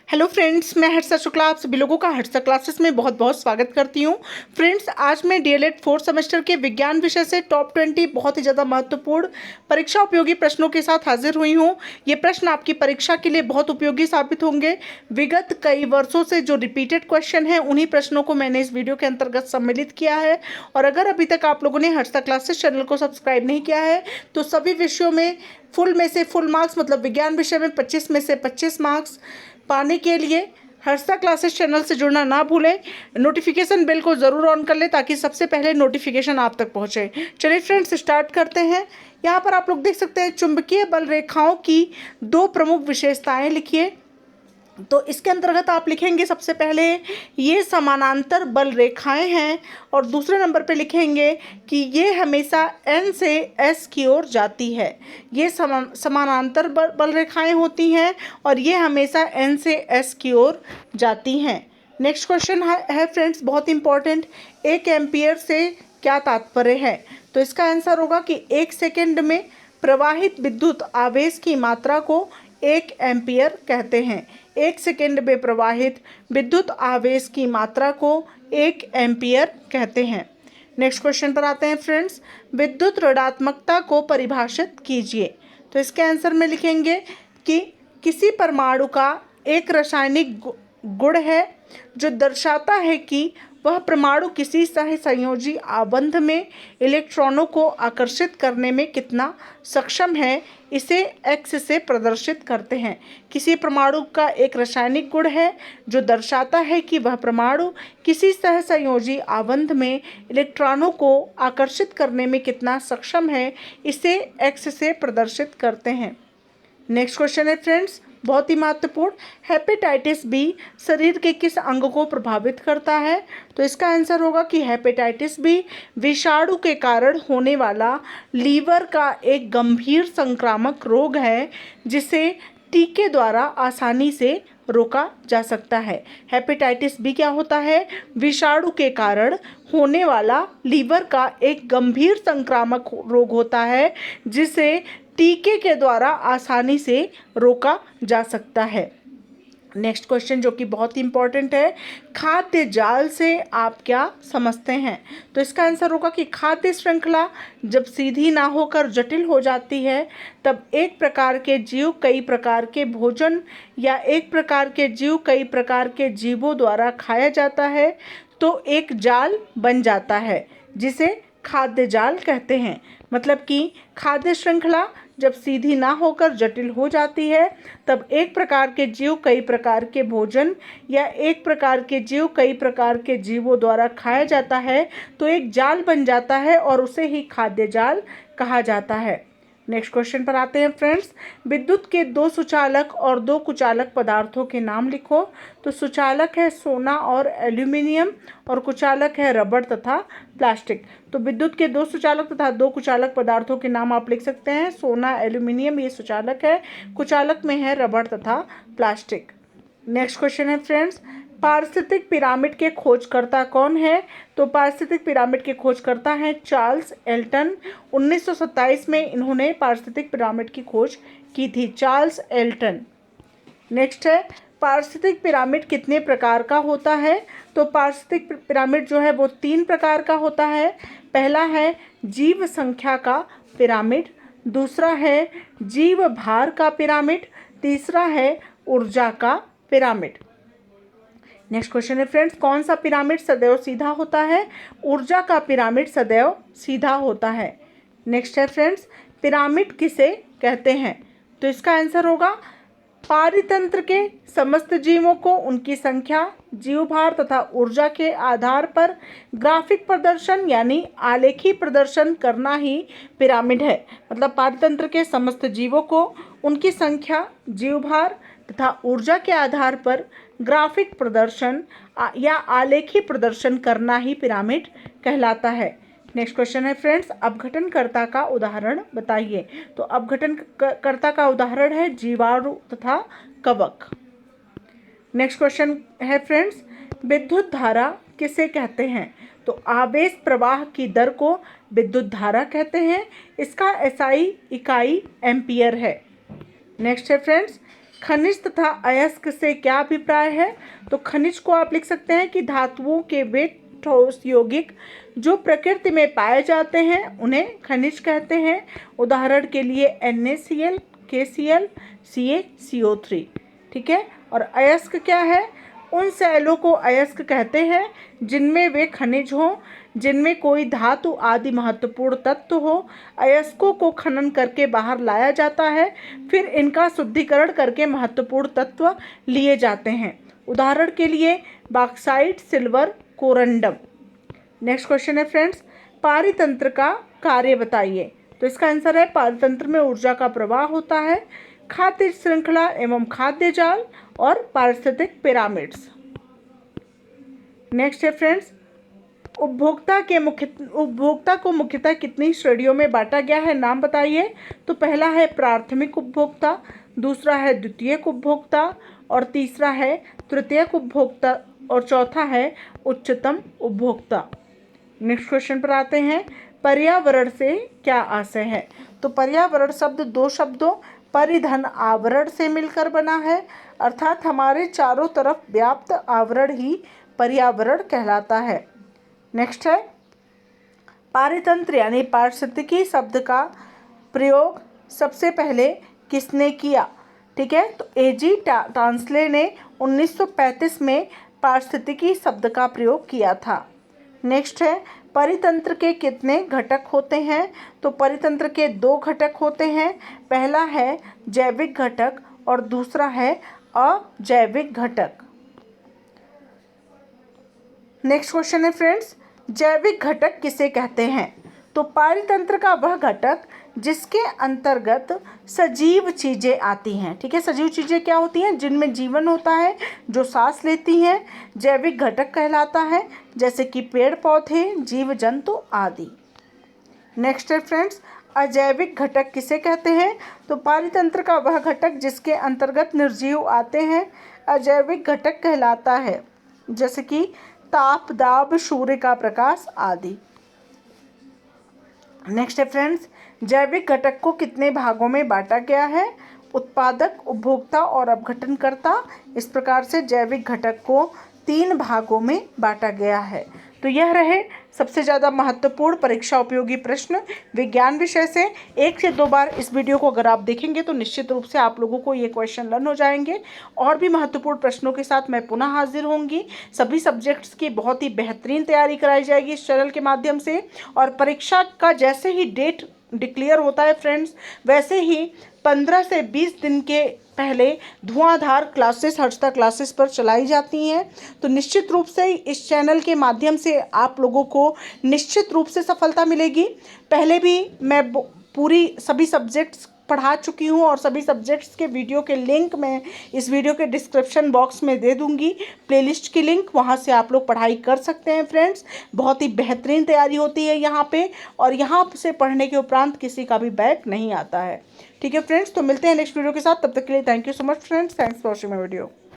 Hello friends, मैं हर्षा शुक्ला आप सभी लोगों का हर्षा क्लासेस में बहुत बहुत स्वागत करती हूँ। फ्रेंड्स, आज मैं डीएलएड फोर्थ सेमेस्टर के विज्ञान विषय से टॉप 20 बहुत ही ज़्यादा महत्वपूर्ण परीक्षा उपयोगी प्रश्नों के साथ हाजिर हुई हूँ। ये प्रश्न आपकी परीक्षा के लिए बहुत उपयोगी साबित होंगे। विगत कई वर्षों से जो रिपीटेड क्वेश्चन हैं उन्हीं प्रश्नों को मैंने इस वीडियो के अंतर्गत सम्मिलित किया है। और अगर अभी तक आप लोगों ने हर्षा क्लासेस चैनल को सब्सक्राइब नहीं किया है तो सभी विषयों में फुल में से फुल मार्क्स मतलब विज्ञान विषय में 25 में से 25 मार्क्स पाने के लिए हर्षा क्लासेस चैनल से जुड़ना ना भूलें। नोटिफिकेशन बेल को ज़रूर ऑन कर लें ताकि सबसे पहले नोटिफिकेशन आप तक पहुंचे। चलिए फ्रेंड्स, स्टार्ट करते हैं। यहाँ पर आप लोग देख सकते हैं चुंबकीय बल रेखाओं की दो प्रमुख विशेषताएं लिखिए। तो इसके अंतर्गत आप लिखेंगे सबसे पहले ये समानांतर बल रेखाएं हैं और दूसरे नंबर पे लिखेंगे कि ये हमेशा N से S की ओर जाती है। ये समानांतर बल रेखाएं होती हैं और ये हमेशा N से S की ओर जाती हैं। नेक्स्ट क्वेश्चन है फ्रेंड्स, बहुत इंपॉर्टेंट। 1 एम्पियर से क्या तात्पर्य है? तो इसका आंसर होगा कि 1 सेकेंड में प्रवाहित विद्युत आवेश की मात्रा को 1 एम्पियर कहते हैं। 1 सेकेंड में प्रवाहित विद्युत आवेश की मात्रा को 1 एम्पियर कहते हैं। नेक्स्ट क्वेश्चन पर आते हैं फ्रेंड्स। विद्युत ऋणात्मकता को परिभाषित कीजिए। तो इसके आंसर में लिखेंगे कि किसी परमाणु का एक रासायनिक गुण है जो दर्शाता है कि वह परमाणु किसी सहसंयोजी आबंध में इलेक्ट्रॉनों को आकर्षित करने में कितना सक्षम है, इसे एक्स से प्रदर्शित करते हैं। किसी परमाणु का एक रासायनिक गुण है जो दर्शाता है कि वह परमाणु किसी सहसंयोजी आबंध में इलेक्ट्रॉनों को आकर्षित करने में कितना सक्षम है, इसे एक्स से प्रदर्शित करते हैं। नेक्स्ट क्वेश्चन है फ्रेंड्स, बहुत ही महत्वपूर्ण। हेपेटाइटिस बी शरीर के किस अंग को प्रभावित करता है? तो इसका आंसर होगा कि हेपेटाइटिस बी विषाणु के कारण होने वाला लीवर का एक गंभीर संक्रामक रोग है जिसे टीके द्वारा आसानी से रोका जा सकता है। हेपेटाइटिस बी क्या होता है? विषाणु के कारण होने वाला लीवर का एक गंभीर संक्रामक रोग होता है जिसे टीके के द्वारा आसानी से रोका जा सकता है। नेक्स्ट क्वेश्चन जो कि बहुत ही इंपॉर्टेंट है, खाद्य जाल से आप क्या समझते हैं? तो इसका आंसर होगा कि खाद्य श्रृंखला जब सीधी ना होकर जटिल हो जाती है तब एक प्रकार के जीव कई प्रकार के भोजन या एक प्रकार के जीव कई प्रकार के जीवों द्वारा खाया जाता है तो एक जाल बन जाता है जिसे खाद्य जाल कहते हैं। मतलब कि खाद्य श्रृंखला जब सीधी ना होकर जटिल हो जाती है तब एक प्रकार के जीव कई प्रकार के भोजन या एक प्रकार के जीव कई प्रकार के जीवों द्वारा खाया जाता है तो एक जाल बन जाता है और उसे ही खाद्य जाल कहा जाता है। नेक्स्ट क्वेश्चन पर आते हैं फ्रेंड्स। विद्युत के 2 सुचालक और 2 कुचालक पदार्थों के नाम लिखो। तो सुचालक है सोना और एल्यूमिनियम और कुचालक है रबड़ तथा प्लास्टिक। तो विद्युत के 2 सुचालक तथा 2 कुचालक पदार्थों के नाम आप लिख सकते हैं। सोना, एल्यूमिनियम ये सुचालक है, कुचालक में है रबड़ तथा प्लास्टिक। नेक्स्ट क्वेश्चन है फ्रेंड्स, पारिस्थितिक पिरामिड के खोजकर्ता कौन है? तो पारिस्थितिक पिरामिड के खोजकर्ता हैं चार्ल्स एल्टन। 1927 में इन्होंने पारिस्थितिक पिरामिड की खोज की थी, चार्ल्स एल्टन। नेक्स्ट है, पारिस्थितिक पिरामिड कितने प्रकार का होता है? तो पारिस्थितिक पिरामिड जो है वो 3 प्रकार का होता है। पहला है जीव संख्या का पिरामिड, दूसरा है जीव भार का पिरामिड, तीसरा है ऊर्जा का पिरामिड। नेक्स्ट क्वेश्चन है फ्रेंड्स, कौन सा पिरामिड सदैव सीधा होता है? ऊर्जा का पिरामिड सदैव सीधा होता है। नेक्स्ट है फ्रेंड्स, पिरामिड किसे कहते हैं? तो इसका आंसर होगा पारितंत्र के समस्त जीवों को उनकी संख्या, जीवभार तथा ऊर्जा के आधार पर ग्राफिक प्रदर्शन यानी आलेखी प्रदर्शन करना ही पिरामिड है। मतलब पारितंत्र के समस्त जीवों को उनकी संख्या, जीवभार तथा ऊर्जा के आधार पर ग्राफिक प्रदर्शन या आलेखी प्रदर्शन करना ही पिरामिड कहलाता है। नेक्स्ट क्वेश्चन है फ्रेंड्स, अपघटनकर्ता का उदाहरण बताइए। तो अपघटनकर्ता का उदाहरण है जीवाणु तथा कवक। नेक्स्ट क्वेश्चन है फ्रेंड्स, विद्युत धारा किसे कहते हैं? तो आवेश प्रवाह की दर को विद्युत धारा कहते हैं। इसका एसआई इकाई एम्पियर है। नेक्स्ट है फ्रेंड्स, खनिज तथा अयस्क से क्या अभिप्राय है? तो खनिज को आप लिख सकते हैं कि धातुओं के वे ठोस यौगिक जो प्रकृति में पाए जाते हैं उन्हें खनिज कहते हैं। उदाहरण के लिए NaCl, KCl, CaCO3। ठीक है। और अयस्क क्या है? उन शैलों को अयस्क कहते हैं जिनमें वे खनिज हों, जिनमें कोई धातु आदि महत्वपूर्ण तत्व हो। अयस्कों को खनन करके बाहर लाया जाता है, फिर इनका शुद्धिकरण करके महत्वपूर्ण तत्व लिए जाते हैं। उदाहरण के लिए bauxite, silver, corundum. Next question है फ्रेंड्स, पारितंत्र का कार्य बताइए। तो इसका आंसर है पारितंत्र में ऊर्जा का प्रवाह होता है, खाद्य श्रृंखला एवं खाद्य जाल और पारिस्थितिक पिरामिड्स। नेक्स्ट है फ्रेंड्स, उपभोक्ता को मुख्यतः कितनी श्रेणियों में बांटा गया है, नाम बताइए। तो पहला है प्राथमिक उपभोक्ता, दूसरा है द्वितीयक उपभोक्ता और तीसरा है तृतीयक उपभोक्ता और चौथा है उच्चतम उपभोक्ता। नेक्स्ट क्वेश्चन पर आते हैं, पर्यावरण से क्या आशय है। तो पर्यावरण शब्द दो शब्दों परिधन आवरण से मिलकर बना है, अर्थात हमारे चारों तरफ व्याप्त आवरण ही पर्यावरण कहलाता है। नेक्स्ट है, पारितंत्र यानी पारिस्थितिकी शब्द का प्रयोग सबसे पहले किसने किया? ठीक है, तो A.G. टांसले ने 1935 में पारिस्थितिकी शब्द का प्रयोग किया था। नेक्स्ट है, परितंत्र के कितने घटक होते हैं? तो परितंत्र के दो घटक होते हैं, पहला है जैविक घटक और दूसरा है अजैविक घटक। नेक्स्ट क्वेश्चन है फ्रेंड्स, जैविक घटक किसे कहते हैं? तो पारितंत्र का वह घटक जिसके अंतर्गत सजीव चीज़ें आती हैं। ठीक है, सजीव चीज़ें क्या होती हैं? जिनमें जीवन होता है, जो सांस लेती हैं, जैविक घटक कहलाता है, जैसे कि पेड़ पौधे, जीव जंतु आदि। नेक्स्ट है फ्रेंड्स, अजैविक घटक किसे कहते हैं? तो पारितंत्र का वह घटक जिसके अंतर्गत निर्जीव आते हैं अजैविक घटक कहलाता है, जैसे कि ताप, दाब, सूर्य का प्रकाश आदि। नेक्स्ट है फ्रेंड्स, जैविक घटक को कितने भागों में बांटा गया है? उत्पादक, उपभोक्ता और अपघटनकर्ता। इस प्रकार से जैविक घटक को 3 भागों में बांटा गया है। तो यह रहे सबसे ज़्यादा महत्वपूर्ण परीक्षा उपयोगी प्रश्न विज्ञान विषय से। 1 से 2 बार इस वीडियो को अगर आप देखेंगे तो निश्चित रूप से आप लोगों को ये क्वेश्चन लर्न हो जाएंगे। और भी महत्वपूर्ण प्रश्नों के साथ मैं पुनः हाजिर होंगी। सभी सब्जेक्ट्स की बहुत ही बेहतरीन तैयारी कराई जाएगी इस चैनल के माध्यम से। और परीक्षा का जैसे ही डेट डिक्लेयर होता है फ्रेंड्स, वैसे ही 15 से 20 दिन के पहले धुआंधार क्लासेस हर्षता क्लासेस पर चलाई जाती हैं। तो निश्चित रूप से इस चैनल के माध्यम से आप लोगों को निश्चित रूप से सफलता मिलेगी। पहले भी मैं पूरी सभी सब्जेक्ट्स पढ़ा चुकी हूँ और सभी सब्जेक्ट्स के वीडियो के लिंक मैं इस वीडियो के डिस्क्रिप्शन बॉक्स में दे दूँगी, प्लेलिस्ट की लिंक, वहाँ से आप लोग पढ़ाई कर सकते हैं फ्रेंड्स। बहुत ही बेहतरीन तैयारी होती है यहाँ पे, और यहाँ से पढ़ने के उपरांत किसी का भी बैक नहीं आता है। ठीक है फ्रेंड्स, तो मिलते हैं नेक्स्ट वीडियो के साथ। तब तक के लिए thank you so much friends, thanks for watching my video.